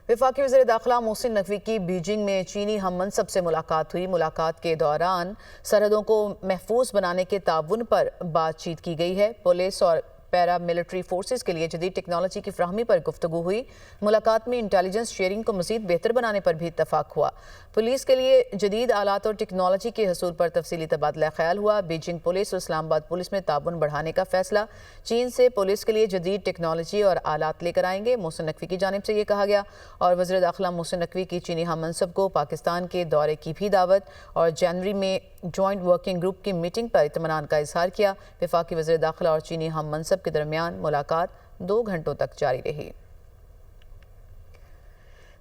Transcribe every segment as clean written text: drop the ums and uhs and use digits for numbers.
वफाकी वज़ीर दाखिला मोहसिन नकवी की बीजिंग में चीनी हम मनसब से मुलाकात हुई। मुलाकात के दौरान सरहदों को महफूज बनाने के ताउन पर बातचीत की गई है। पुलिस और पैरा मिलिट्री फोर्सेस के लिए जदीद टेक्नोलॉजी की फ्राहमी पर गुफ्तगू हुई। मुलाकात में इंटेलिजेंस शेयरिंग को मज़ीद बेहतर बनाने पर भी इत्तफाक हुआ। पुलिस के लिए जदीद आलात और टेक्नोलॉजी के हसूल पर तफसीली तबादला ख्याल हुआ। बीजिंग पुलिस और इस्लामाबाद पुलिस में ताउन बढ़ाने का फैसला। चीन से पुलिस के लिए जदीद टेक्नोलॉजी और आलात लेकर आएंगे, मोहसिन नकवी की जानिब से ये कहा गया। और वज़ीर दाखिला मोहसिन नकवी की चीनी हम मनसब को पाकिस्तान के दौरे की भी दावत और जनवरी में जॉइंट वर्किंग ग्रुप की मीटिंग पर इत्मीनान का इजहार किया। वफाकी वज़ीर दाखिला और चीनी हम मनसब के दरमियान मुलाकात 2 घंटों तक जारी रही।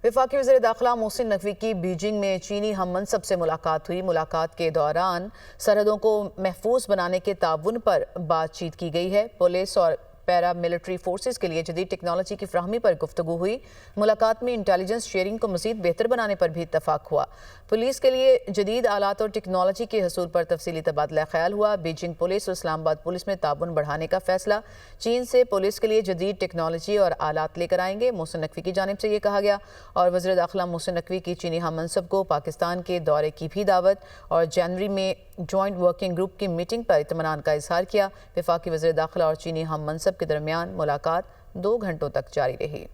वफाकी वज़ीर दाखिला मोहसिन नकवी की बीजिंग में चीनी हम मनसब से मुलाकात हुई। मुलाकात के दौरान सरहदों को महफूज बनाने के ताउन पर बातचीत की गई है। पुलिस और पैरा मिलिट्री फोर्सेस के लिए जदीद टेक्नोलॉजी की फ्राहमी पर गुफ्तगू हुई। मुलाकात में इंटेलिजेंस शेयरिंग को मज़ीद बेहतर बनाने पर भी इत्तफाक हुआ। पुलिस के लिए जदीद आलात और टेक्नोलॉजी के हसूल पर तफसीली तबादला ख्याल हुआ। बीजिंग पुलिस और इस्लामाबाद पुलिस में ताउन बढ़ाने का फैसला। चीन से पुलिस के लिए जदीद टेक्नोलॉजी और आलात लेकर आएंगे, मोहसिन नकवी की जानिब से ये कहा गया। और वज़ीर दाखिला मोहसिन नकवी की चीनी हम मनसब को पाकिस्तान के दौरे की भी दावत और जनवरी में जॉइंट वर्किंग ग्रुप की मीटिंग पर इत्मीनान का इजहार किया। वफाकी वज़ीर दाखिला और चीनी हम मनसब के दरमियान मुलाकात 2 घंटों तक जारी रही।